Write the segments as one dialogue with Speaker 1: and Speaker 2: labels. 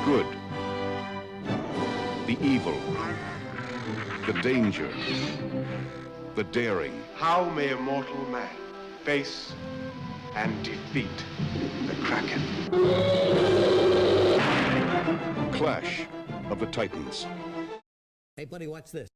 Speaker 1: good, the evil, the danger, the daring.
Speaker 2: How may a mortal man face and defeat the Kraken?
Speaker 1: Clash of the Titans.
Speaker 3: Hey, buddy, watch this.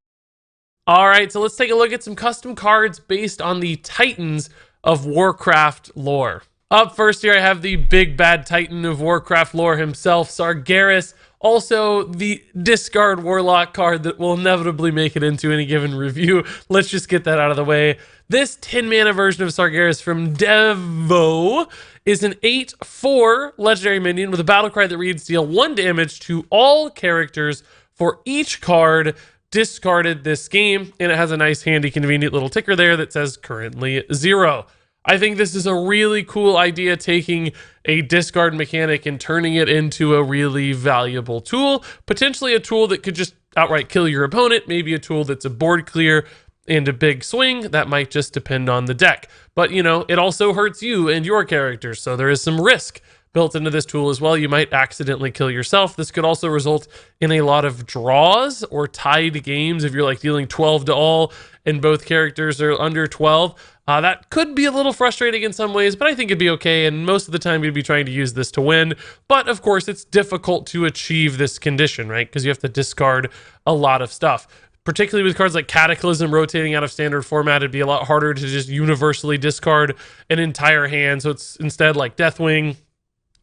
Speaker 4: All right, so let's take a look at some custom cards based on the Titans of Warcraft lore. Up first here, I have the big bad Titan of Warcraft lore himself, Sargeras. Also, the discard Warlock card that will inevitably make it into any given review. Let's just get that out of the way. This 10-mana version of Sargeras from Devo is an 8/4 legendary minion with a battle cry that reads, deal 1 damage to all characters for each card discarded this game, and it has a nice handy convenient little ticker there that says currently 0. I think this is a really cool idea, taking a discard mechanic and turning it into a really valuable tool, potentially a tool that could just outright kill your opponent, maybe a tool that's a board clear and a big swing. That might just depend on the deck, but you know, it also hurts you and your characters, so there is some risk built into this tool as well. You might accidentally kill yourself. This could also result in a lot of draws or tied games if you're like dealing 12 to all and both characters are under 12. That could be a little frustrating in some ways, but I think it'd be okay, and most of the time you'd be trying to use this to win. But of course, it's difficult to achieve this condition, right? Because you have to discard a lot of stuff. Particularly with cards like Cataclysm rotating out of standard format, it'd be a lot harder to just universally discard an entire hand. So it's instead like Deathwing,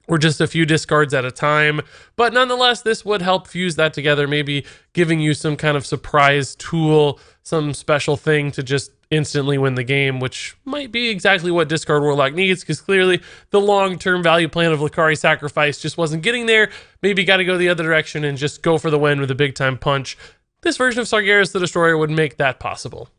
Speaker 4: or just a few discards at a time. But nonetheless, this would help fuse that together, maybe giving you some kind of surprise tool, some special thing to just instantly win the game, which might be exactly what Discard Warlock needs, because clearly the long-term value plan of Lakari Sacrifice just wasn't getting there. Maybe got to go the other direction and just go for the win with a big-time punch. This version of Sargeras the Destroyer would make that possible.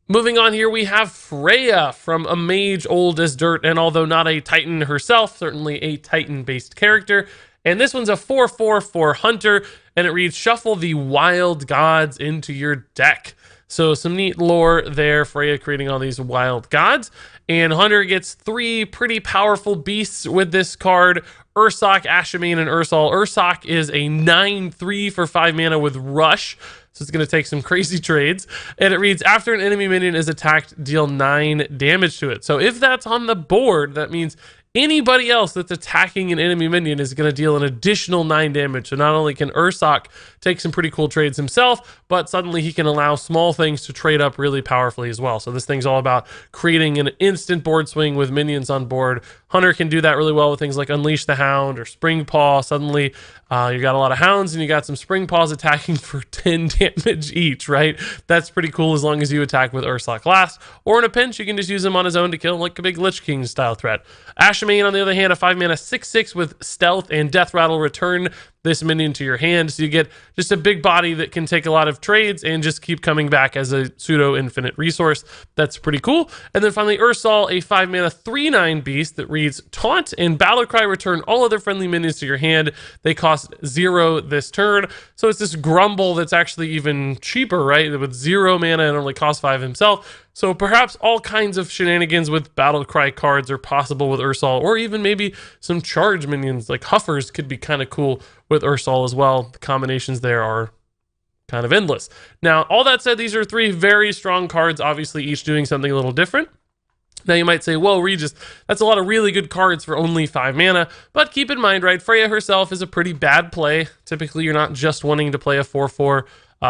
Speaker 4: Moving on here, we have Freya from a mage old as dirt, and although not a Titan herself, certainly a Titan-based character. And this one's a 4/4 for Hunter, and it reads, shuffle the wild gods into your deck. So some neat lore there, Freya creating all these wild gods. And Hunter gets 3 pretty powerful beasts with this card, Ursoc, Ashamain, and Ursol. Ursoc is a 9/3 for 5 mana with Rush, so it's going to take some crazy trades. And it reads, after an enemy minion is attacked, deal 9 damage to it. So if that's on the board, that means anybody else that's attacking an enemy minion is going to deal an additional 9 damage. So not only can Ursoc take some pretty cool trades himself, but suddenly he can allow small things to trade up really powerfully as well. So this thing's all about creating an instant board swing with minions on board. Hunter can do that really well with things like Unleash the Hound or Spring Paw. Suddenly you got a lot of hounds and you got some Spring Paws attacking for 10 damage each, right? That's pretty cool as long as you attack with Ursoc last. Or in a pinch, you can just use him on his own to kill like a big Lich King style threat. Ashamain, on the other hand, a 5 mana 6/6 with Stealth and Death Rattle. Return this minion to your hand, so you get just a big body that can take a lot of trades and just keep coming back as a pseudo infinite resource. That's pretty cool. And then finally Ursol, a 5 mana 3/9 beast that reads Taunt and Battle Cry. Return all other friendly minions to your hand. They cost 0 this turn. So it's this Grumble that's actually even cheaper, right? With 0 mana and only costs 5 himself. So perhaps all kinds of shenanigans with Battle Cry cards are possible with Ursol, or even maybe some charge minions like Huffers could be kind of cool with Ursol as well. The combinations there are kind of endless. Now, all that said, these are 3 very strong cards, obviously each doing something a little different. Now you might say, well, Regis, that's a lot of really good cards for only 5 mana, but keep in mind, right, Freya herself is a pretty bad play. Typically, you're not just wanting to play a 4/4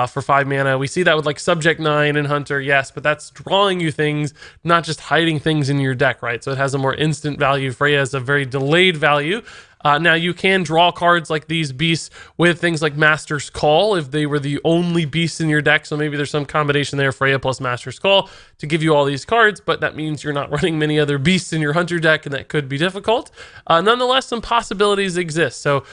Speaker 4: for 5 mana. We see that with like Subject 9 and Hunter, yes, but that's drawing you things, not just hiding things in your deck, right? So it has a more instant value. Freya has a very delayed value. Now you can draw cards like these beasts with things like Master's Call if they were the only beasts in your deck. So maybe there's some combination there, Freya plus Master's Call, to give you all these cards, but that means you're not running many other beasts in your Hunter deck, and that could be difficult. Nonetheless, some possibilities exist. So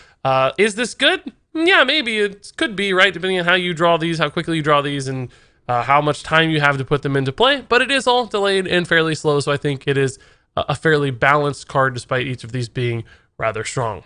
Speaker 4: is this good? Yeah, maybe it could be, right? Depending on how you draw these, how quickly you draw these, and how much time you have to put them into play. But it is all delayed and fairly slow, so I think it is a fairly balanced card despite each of these being rather strong.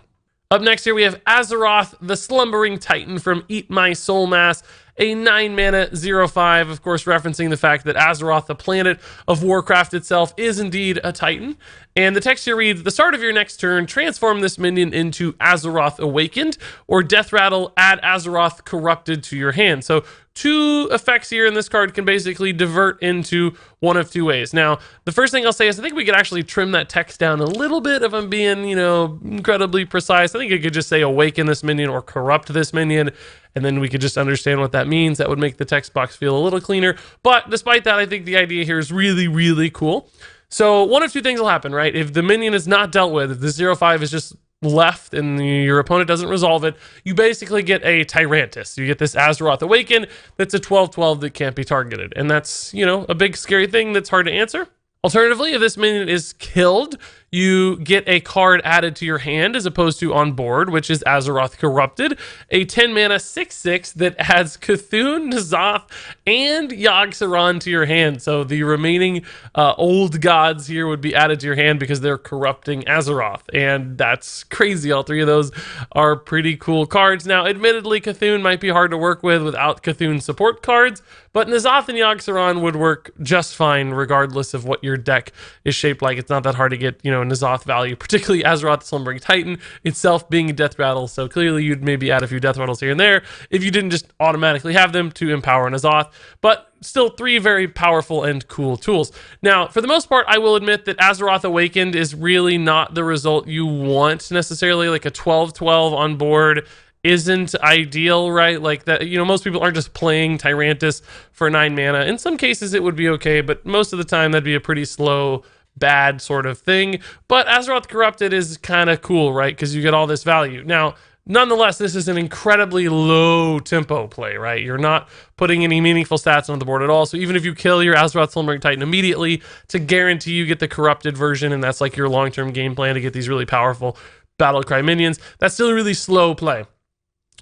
Speaker 4: Up next here we have Azeroth, the Slumbering Titan from Eat My Soul Mass. a 9 mana 0/5, of course referencing the fact that Azeroth, the planet of Warcraft itself, is indeed a Titan. And the text here reads, the start of your next turn, transform this minion into Azeroth Awakened, or Death Rattle, add Azeroth Corrupted to your hand. So 2 effects here in this card can basically divert into one of 2 ways. Now, the first thing I'll say is I think we could actually trim that text down a little bit if I'm being, incredibly precise. I think I could just say awaken this minion or corrupt this minion, and then we could just understand what that means. That would make the text box feel a little cleaner. But despite that, I think the idea here is really, really cool. So one of 2 things will happen, right? If the minion is not dealt with, if the 0/5 is just left and your opponent doesn't resolve it, you basically get a Tyrantus. You get this Azeroth Awaken that's a 12/12 that can't be targeted. And that's, a big scary thing that's hard to answer. Alternatively, if this minion is killed, you get a card added to your hand as opposed to on board, which is Azeroth Corrupted, a 10 mana 6/6 that adds Cthulhu, N'Zoth, and Yogg-Saron to your hand. So the remaining old gods here would be added to your hand because they're corrupting Azeroth. And that's crazy. All 3 of those are pretty cool cards. Now, admittedly, Cthulhu might be hard to work with without Cthulhu support cards, but N'Zoth and Yogg-Saron would work just fine regardless of what your deck is shaped like. It's not that hard to get, N'Zoth value, particularly Azeroth the Slumbering Titan itself being a death rattle. So clearly you'd maybe add a few death rattles here and there if you didn't just automatically have them to empower N'Zoth. But still 3 very powerful and cool tools. Now, for the most part, I will admit that Azeroth Awakened is really not the result you want necessarily. Like a 12/12 on board isn't ideal, right? Like that, most people aren't just playing Tyrantus for 9 mana. In some cases it would be okay, but most of the time that'd be a pretty slow, bad sort of thing. But Azeroth Corrupted is kind of cool, right? Because you get all this value. Now, nonetheless, this is an incredibly low tempo play, right? You're not putting any meaningful stats on the board at all. So even if you kill your Azeroth Slumbering Titan immediately, to guarantee you get the corrupted version, and that's like your long-term game plan to get these really powerful Battlecry minions, that's still a really slow play.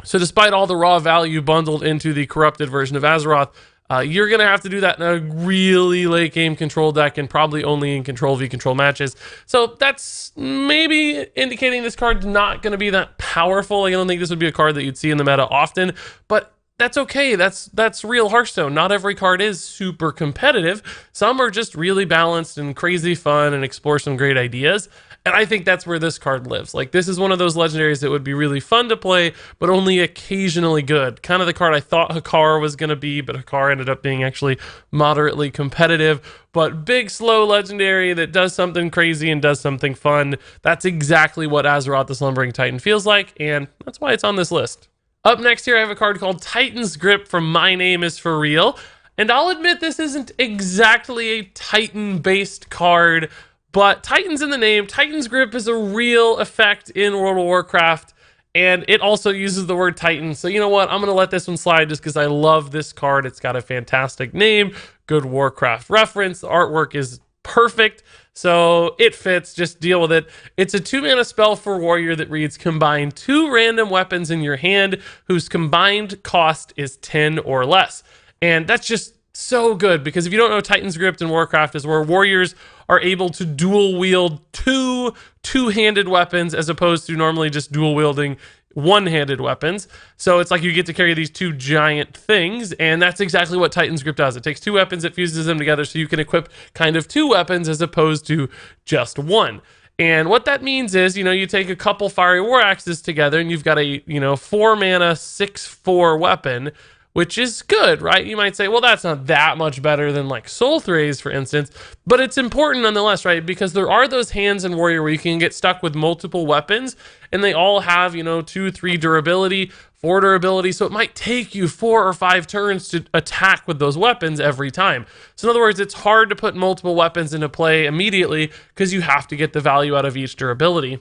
Speaker 4: So despite all the raw value bundled into the corrupted version of Azeroth, you're going to have to do that in a really late game control deck and probably only in Control v Control matches. So that's maybe indicating this card's not going to be that powerful. I don't think this would be a card that you'd see in the meta often, but that's okay. That's real Hearthstone. Not every card is super competitive. Some are just really balanced and crazy fun and explore some great ideas. And I think that's where this card lives. Like, this is one of those legendaries that would be really fun to play, but only occasionally good. Kind of the card I thought Hakar was going to be, but Hakar ended up being actually moderately competitive. But big, slow legendary that does something crazy and does something fun. That's exactly what Azeroth the Slumbering Titan feels like, and that's why it's on this list. Up next here, I have a card called Titan's Grip from My Name is For Real. And I'll admit this isn't exactly a Titan-based card, but Titan's in the name. Titan's Grip is a real effect in World of Warcraft, and it also uses the word Titan. So you know what? I'm going to let this one slide just because I love this card. It's got a fantastic name, good Warcraft reference. The artwork is perfect, so it fits. Just deal with it. It's a 2-mana spell for warrior that reads, combine 2 random weapons in your hand whose combined cost is 10 or less. And that's just so good, because if you don't know, Titan's Grip in Warcraft is where warriors are able to dual wield 2 two-handed weapons as opposed to normally just dual wielding one-handed weapons. So it's like you get to carry these 2 giant things, and that's exactly what Titan's Grip does. It takes 2 weapons, it fuses them together so you can equip kind of 2 weapons as opposed to just 1. And what that means is, you take a couple Fiery War Axes together and you've got a, 4-mana 6/4 weapon, which is good, right? You might say, well, that's not that much better than like Soul Thrays, for instance, but it's important nonetheless, right? Because there are those hands in Warrior where you can get stuck with multiple weapons, and they all have, 2, 3 durability, 4 durability, so it might take you 4 or 5 turns to attack with those weapons every time. So in other words, it's hard to put multiple weapons into play immediately because you have to get the value out of each durability.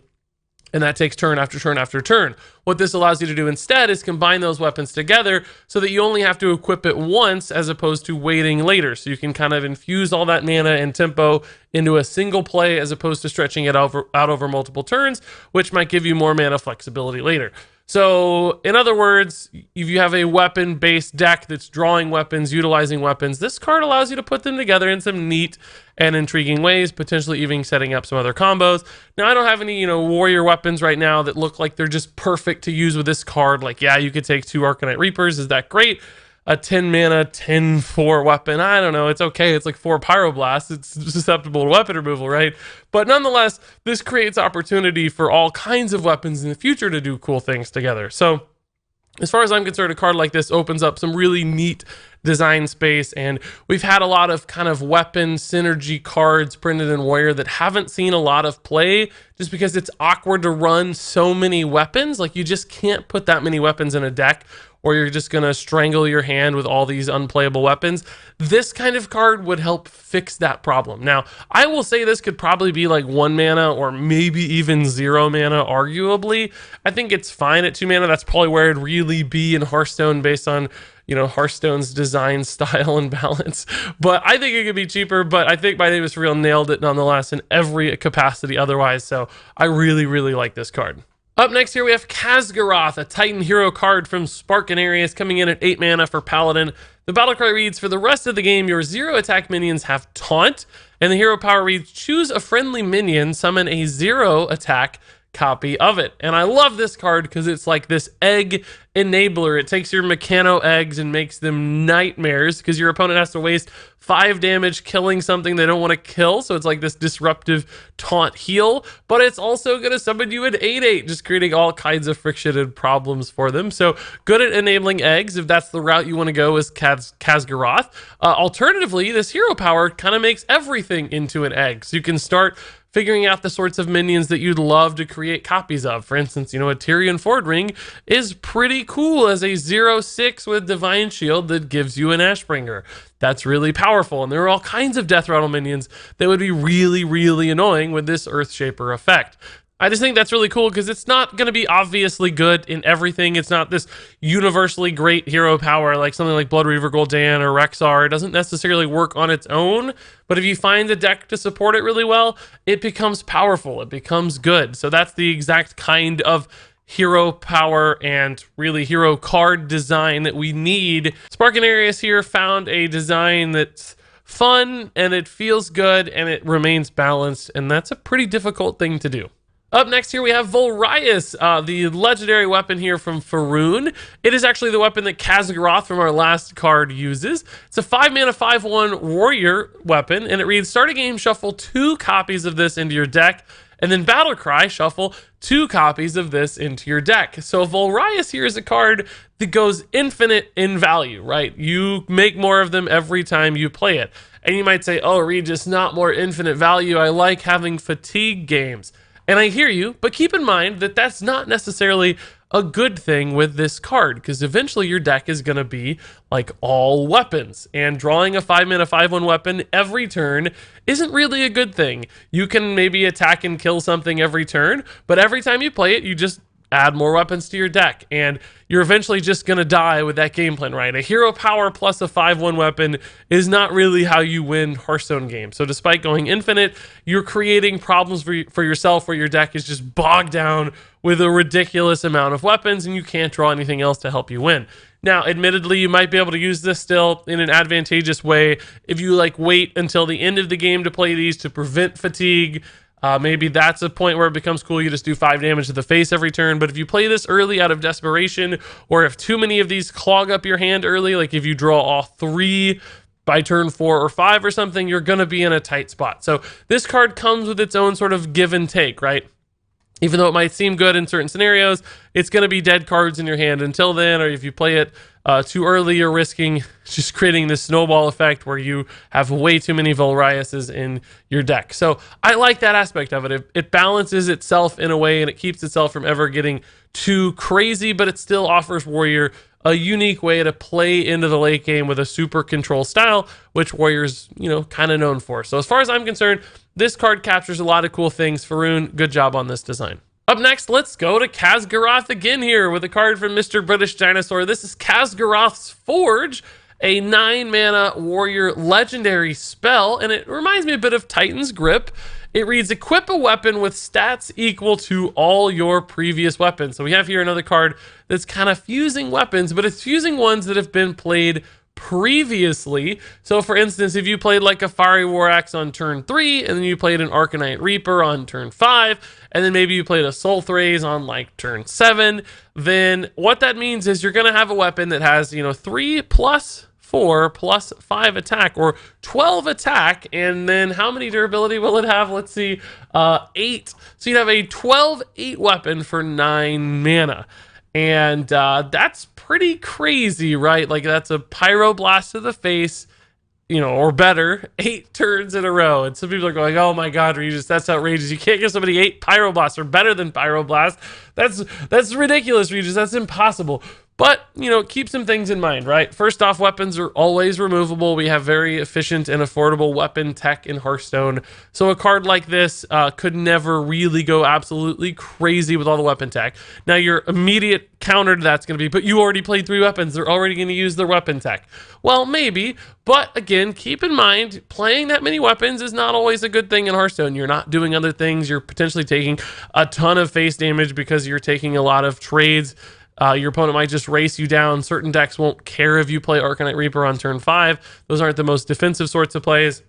Speaker 4: And that takes turn after turn after turn. What this allows you to do instead is combine those weapons together so that you only have to equip it once as opposed to waiting later. So you can kind of infuse all that mana and tempo into a single play as opposed to stretching it out over multiple turns, which might give you more mana flexibility later. So in other words, if you have a weapon-based deck that's drawing weapons, utilizing weapons, this card allows you to put them together in some neat and intriguing ways, potentially even setting up some other combos. Now, I don't have any, warrior weapons right now that look like they're just perfect to use with this card. Like, yeah, you could take 2 Arcanite Reapers. Is that great? a 10 mana, 10/4 weapon. I don't know. It's okay. It's like 4 Pyroblast. It's susceptible to weapon removal, right? But nonetheless, this creates opportunity for all kinds of weapons in the future to do cool things together. So as far as I'm concerned, a card like this opens up some really neat design space, and we've had a lot of kind of weapon synergy cards printed in Warrior that haven't seen a lot of play just because it's awkward to run so many weapons. Like, you just can't put that many weapons in a deck, or you're just gonna strangle your hand with all these unplayable weapons. This kind of card would help fix that problem. Now, I will say this could probably be like 1 mana or maybe even 0 mana, arguably. I think it's fine at 2 mana. That's probably where it'd really be in Hearthstone based on, you know, Hearthstone's design style and balance. But I think it could be cheaper, but I think My Name is Real nailed it nonetheless in every capacity otherwise. So I really, really like this card. Up next here we have Kaz'goroth, a Titan hero card from Spark and Arius, coming in at 8 mana for Paladin. The battle cry reads, for the rest of the game, your 0 attack minions have Taunt, and the hero power reads, choose a friendly minion, summon a 0 attack copy of it. And I love this card because it's like this egg enabler. It takes your Mechano eggs and makes them nightmares because your opponent has to waste 5 damage killing something they don't want to kill. So it's like this disruptive taunt heal, but it's also going to summon you an 8/8, just creating all kinds of friction and problems for them. So good at enabling eggs if that's the route you want to go as Kaz'goroth. Alternatively, this hero power kind of makes everything into an egg. So you can start figuring out the sorts of minions that you'd love to create copies of. For instance, you know, a Tyrion Ford Ring is pretty cool as a 0/6 with Divine Shield that gives you an Ashbringer. That's really powerful, and there are all kinds of Death Rattle minions that would be really, really annoying with this Earthshaper effect. I just think that's really cool because it's not going to be obviously good in everything. It's not this universally great hero power like something like Blood Reaver Gul'dan or Rexxar. It doesn't necessarily work on its own, but if you find a deck to support it really well, it becomes powerful. It becomes good. So that's the exact kind of hero power and really hero card design that we need. Spark and Arius here found a design that's fun and it feels good and it remains balanced, and that's a pretty difficult thing to do. Up next here we have Vulraiis, the legendary weapon here from Faerun. It is actually the weapon that Kaz'goroth from our last card uses. It's a 5 mana 5/1 warrior weapon, and it reads, start a game, shuffle 2 copies of this into your deck, and then battle cry, shuffle 2 copies of this into your deck. So Vulraiis here is a card that goes infinite in value, right? You make more of them every time you play it. And you might say, oh, Regis, not more infinite value. I like having fatigue games. And I hear you, but keep in mind that that's not necessarily a good thing with this card, because eventually your deck is going to be like all weapons, and drawing a 5 mana 5/1 weapon every turn isn't really a good thing. You can maybe attack and kill something every turn, but every time you play it, you just add more weapons to your deck, and you're eventually just going to die with that game plan, right? A hero power plus a 5/1 weapon is not really how you win Hearthstone games. So despite going infinite, you're creating problems for yourself where your deck is just bogged down with a ridiculous amount of weapons and you can't draw anything else to help you win. Now, admittedly, you might be able to use this still in an advantageous way if you like wait until the end of the game to play these to prevent fatigue. Maybe that's a point where it becomes cool. You just do 5 damage to the face every turn. But if you play this early out of desperation, or if too many of these clog up your hand early, like if you draw all 3 by turn 4 or 5 or something, you're going to be in a tight spot. So this card comes with its own sort of give and take, right? Even though it might seem good in certain scenarios, it's going to be dead cards in your hand until then, or if you play it too early, you're risking just creating this snowball effect where you have way too many Vulraises in your deck. So I like that aspect of it. It balances itself in a way, and it keeps itself from ever getting too crazy, but it still offers Warrior a unique way to play into the late game with a super control style, which Warrior's, you know, kind of known for. So as far as I'm concerned, this card captures a lot of cool things. Faerun, good job on this design. Up next, let's go to Kaz'goroth again here with a card from Mr. British Dinosaur. This is Kaz'goroth's Forge, a 9 mana warrior legendary spell, and it reminds me a bit of Titan's Grip. It reads, equip a weapon with stats equal to all your previous weapons. So we have here another card that's kind of fusing weapons, but it's fusing ones that have been played previously. So for instance, if you played like a Fiery War Axe on turn 3, and then you played an Arcanite Reaper on turn 5, and then maybe you played a Vulraiis on like turn 7, then what that means is you're going to have a weapon that has, 3 plus 4 plus 5 attack, or 12 attack, and then how many durability will it have? Let's see, 8. So you'd have a 12/8 weapon for 9 mana. And that's pretty crazy, right? Like, that's a Pyroblast to the face, or better, 8 turns in a row. And some people are going, oh my God, Regis, that's outrageous. You can't give somebody 8 Pyroblasts or better than Pyroblast. That's ridiculous, Regis. That's impossible. But, keep some things in mind, right? First off, weapons are always removable. We have very efficient and affordable weapon tech in Hearthstone. So a card like this could never really go absolutely crazy with all the weapon tech. Now, your immediate counter to that's going to be, but you already played 3 weapons. They're already going to use their weapon tech. Well, maybe. But again, keep in mind, playing that many weapons is not always a good thing in Hearthstone. You're not doing other things. You're potentially taking a ton of face damage because you're taking a lot of trades. Your opponent might just race you down. Certain decks won't care if you play Arcanite Reaper on turn 5. Those aren't the most defensive sorts of plays.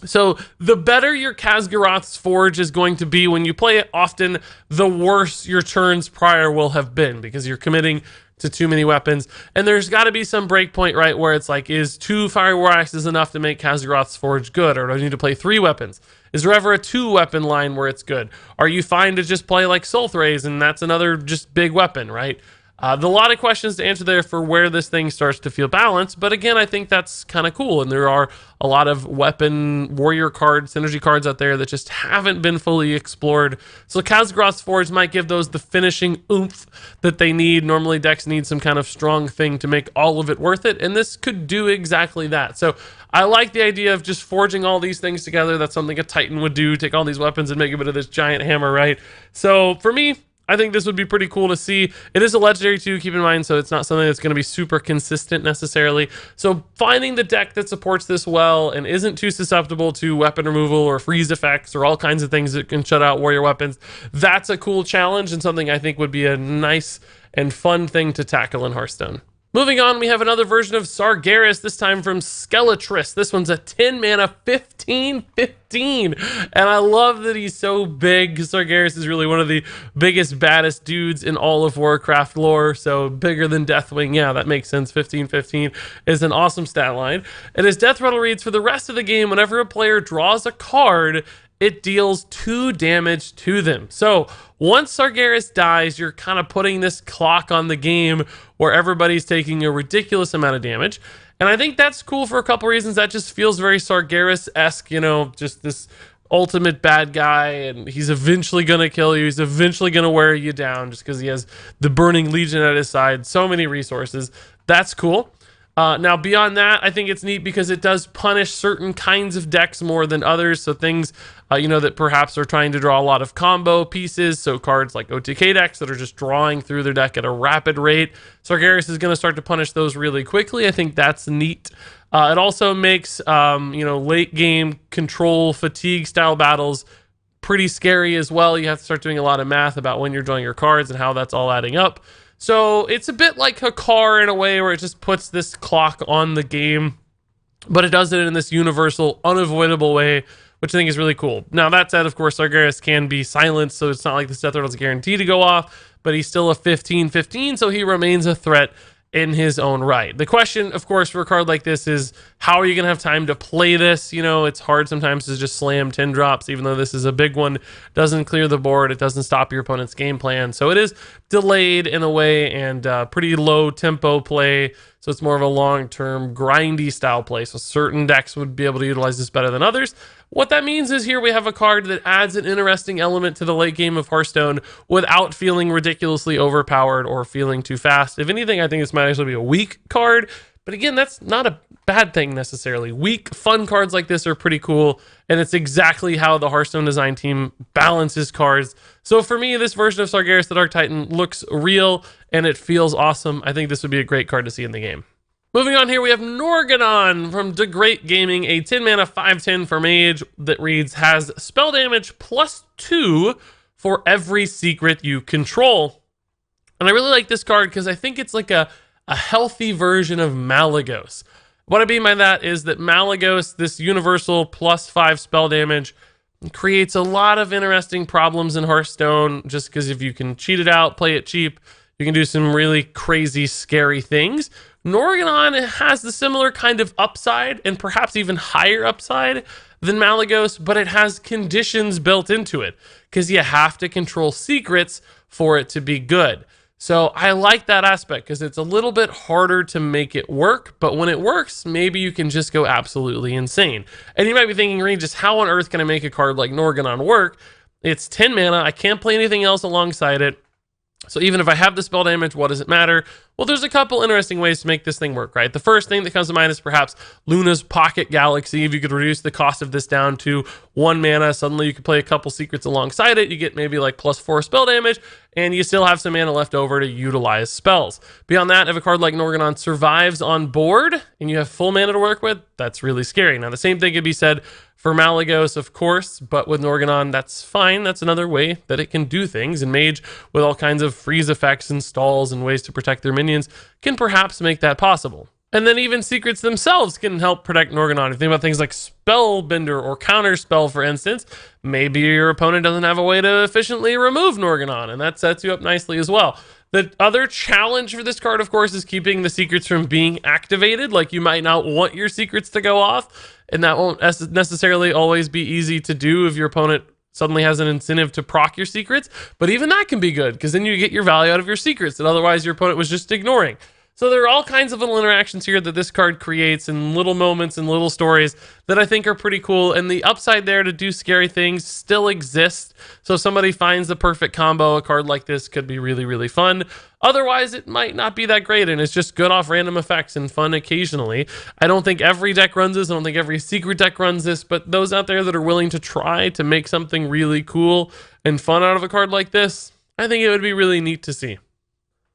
Speaker 4: So the better your Kaz'goroth's Forge is going to be when you play it often, the worse your turns prior will have been, because you're committing to too many weapons. And there's got to be some breakpoint, right, where it's like, is 2 Fiery War Axes enough to make Kaz'goroth's Forge good, or do I need to play 3 weapons? Is there ever a 2-weapon line where it's good? Are you fine to just play like Vulraiis, and that's another just big weapon, right? There's a lot of questions to answer there for where this thing starts to feel balanced, but again, I think that's kind of cool, and there are a lot of weapon warrior cards, synergy cards out there that just haven't been fully explored. So Kaz'goroth's Forge might give those the finishing oomph that they need. Normally decks need some kind of strong thing to make all of it worth it, and this could do exactly that. So I like the idea of just forging all these things together. That's something a Titan would do, take all these weapons and make a bit of this giant hammer, right? So for me, I think this would be pretty cool to see. It is a legendary too, keep in mind, so it's not something that's going to be super consistent necessarily. So finding the deck that supports this well and isn't too susceptible to weapon removal or freeze effects or all kinds of things that can shut out warrior weapons, that's a cool challenge and something I think would be a nice and fun thing to tackle in Hearthstone. Moving on, we have another version of Sargeras, this time from Skeletris. This one's a 10 mana 15/15. And I love that he's so big, because Sargeras is really one of the biggest, baddest dudes in all of Warcraft lore. So bigger than Deathwing. Yeah, that makes sense. 15/15 is an awesome stat line. And his death rattle reads, for the rest of the game, whenever a player draws a card, it deals 2 damage to them. So once Sargeras dies, you're kind of putting this clock on the game where everybody's taking a ridiculous amount of damage. And I think that's cool for a couple reasons. That just feels very Sargeras-esque, just this ultimate bad guy, and he's eventually going to kill you. He's eventually going to wear you down just because he has the Burning Legion at his side. So many resources. That's cool. Now, beyond that, I think it's neat because it does punish certain kinds of decks more than others. So things, that perhaps are trying to draw a lot of combo pieces. So cards like OTK decks that are just drawing through their deck at a rapid rate. Sargeras is going to start to punish those really quickly. I think that's neat. It also makes, late game control fatigue style battles pretty scary as well. You have to start doing a lot of math about when you're drawing your cards and how that's all adding up. So it's a bit like Hakar in a way where it just puts this clock on the game, but it does it in this universal, unavoidable way, which I think is really cool. Now, that said, of course, Sargeras can be silenced, so it's not like the death rattle is guaranteed to go off, but he's still a 15/15, so he remains a threat in his own right. The question, of course, for a card like this is, how are you going to have time to play this? It's hard sometimes to just slam 10 drops, even though this is a big one. It doesn't clear the board. It doesn't stop your opponent's game plan. So it is delayed in a way, and pretty low tempo play. So it's more of a long-term grindy style play. So certain decks would be able to utilize this better than others. What that means is here we have a card that adds an interesting element to the late game of Hearthstone without feeling ridiculously overpowered or feeling too fast. If anything, I think this might actually be a weak card. But again, that's not a bad thing necessarily. Weak, fun cards like this are pretty cool, and it's exactly how the Hearthstone design team balances cards. So for me, this version of Sargeras the Dark Titan looks real, and it feels awesome. I think this would be a great card to see in the game. Moving on here, we have Norgannon from The Great Gaming, a 10 mana 5/10 for mage that reads, has spell damage +2 for every secret you control. And I really like this card because I think it's like a healthy version of Malygos. What I mean by that is that Malygos, this universal +5 spell damage, creates a lot of interesting problems in Hearthstone, just because if you can cheat it out, play it cheap, you can do some really crazy, scary things. Norgannon has the similar kind of upside, and perhaps even higher upside than Malygos, but it has conditions built into it, because you have to control secrets for it to be good. So I like that aspect, because it's a little bit harder to make it work, but when it works, maybe you can just go absolutely insane. And you might be thinking, Regis, how on earth can I make a card like Norgannon work? It's 10 mana, I can't play anything else alongside it. So even if I have the spell damage, what does it matter? Well, there's a couple interesting ways to make this thing work, right? The first thing that comes to mind is perhaps Luna's Pocket Galaxy. If you could reduce the cost of this down to 1 mana, suddenly you could play a couple secrets alongside it. You get maybe like +4 spell damage, and you still have some mana left over to utilize spells. Beyond that, if a card like Norgannon survives on board and you have full mana to work with, that's really scary. Now, the same thing could be said for Malygos, of course, but with Norgannon, that's fine. That's another way that it can do things. And Mage, with all kinds of freeze effects and stalls and ways to protect their minions, can perhaps make that possible. And then even secrets themselves can help protect Norgannon. If you think about things like Spellbender or Counterspell, for instance, maybe your opponent doesn't have a way to efficiently remove Norgannon, and that sets you up nicely as well. The other challenge for this card, of course, is keeping the secrets from being activated. Like, you might not want your secrets to go off, and that won't necessarily always be easy to do if your opponent suddenly has an incentive to proc your secrets. But even that can be good, because then you get your value out of your secrets that otherwise your opponent was just ignoring. So there are all kinds of little interactions here that this card creates, and little moments and little stories that I think are pretty cool. And the upside there to do scary things still exists. So if somebody finds the perfect combo, a card like this could be really, really fun. Otherwise, it might not be that great, and it's just good off random effects and fun occasionally. I don't think every deck runs this. I don't think every secret deck runs this, but those out there that are willing to try to make something really cool and fun out of a card like this, I think it would be really neat to see.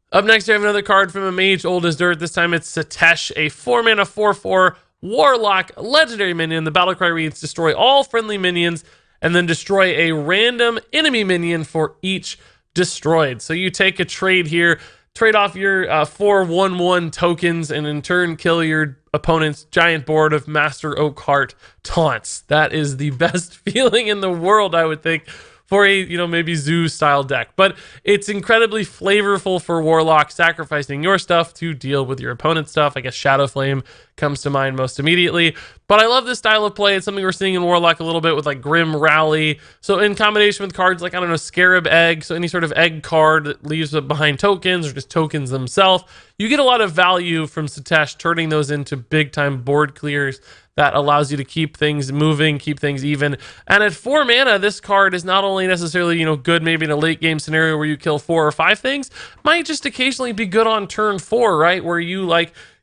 Speaker 4: Up next, we have another card from a mage old as dirt. This time it's Setesh, a 4-mana 4/4 Warlock legendary minion. The battle cry reads, destroy all friendly minions and then destroy a random enemy minion for each destroyed. So you take a trade here, trade off your 4/1/1 tokens, and in turn kill your opponent's giant board of Master Oakheart taunts. That is the best feeling in the world, I would think, for a, maybe zoo style deck. But it's incredibly flavorful for Warlock, sacrificing your stuff to deal with your opponent's stuff. I guess Shadow Flame comes to mind most immediately. But I love this style of play. It's something we're seeing in Warlock a little bit with like Grim Rally. So in combination with cards like, Scarab Egg, so any sort of egg card that leaves behind tokens or just tokens themselves, you get a lot of value from Setesh, turning those into big time board clears that allows you to keep things moving, keep things even. And at 4 mana, this card is not only necessarily, good maybe in a late game scenario where you kill 4 or 5 things, might just occasionally be good on turn 4, right? Where you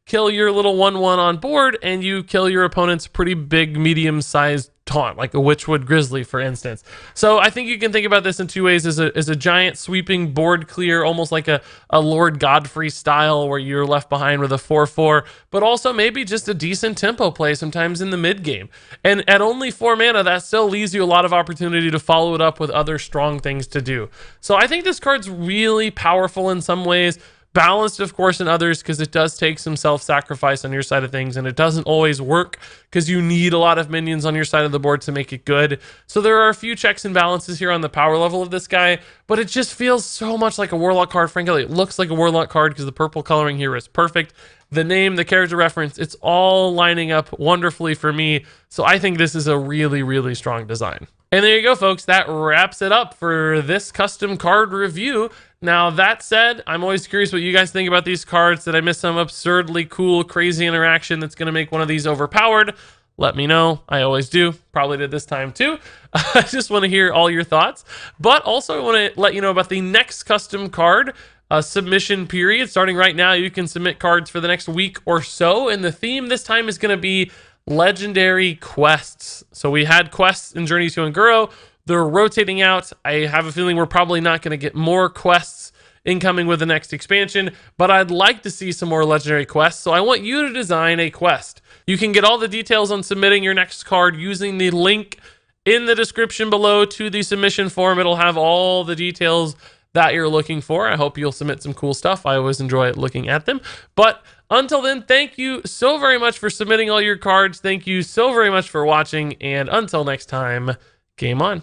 Speaker 4: kill your little 1/1 on board and you kill your opponent's pretty big, medium-sized taunt, like a Witchwood Grizzly, for instance. So I think you can think about this in 2 ways, as a giant sweeping board clear, almost like a Lord Godfrey style where you're left behind with a 4/4, but also maybe just a decent tempo play sometimes in the mid game. And at only 4 mana, that still leaves you a lot of opportunity to follow it up with other strong things to do. So I think this card's really powerful in some ways, balanced, of course, in others, because it does take some self-sacrifice on your side of things, and it doesn't always work because you need a lot of minions on your side of the board to make it good. So there are a few checks and balances here on the power level of this guy, but it just feels so much like a Warlock card. Frankly, it looks like a Warlock card because the purple coloring here is perfect. The name, the character reference, it's all lining up wonderfully for me. So I think this is a really, really strong design. And there you go, folks. That wraps it up for this custom card review. Now, that said, I'm always curious what you guys think about these cards. Did I miss some absurdly cool, crazy interaction that's going to make one of these overpowered? Let me know. I always do. Probably did this time too. I just want to hear all your thoughts. But also, I want to let you know about the next custom card submission period. Starting right now, you can submit cards for the next week or so. And the theme this time is going to be legendary quests. So we had quests in Journey to Kaz'goroth. They're rotating out. I have a feeling we're probably not going to get more quests incoming with the next expansion, but I'd like to see some more legendary quests. So I want you to design a quest. You can get all the details on submitting your next card using the link in the description below to the submission form. It'll have all the details that you're looking for. I hope you'll submit some cool stuff. I always enjoy looking at them. But Until then, thank you so very much for submitting all your cards. Thank you so very much for watching. And until next time, game on.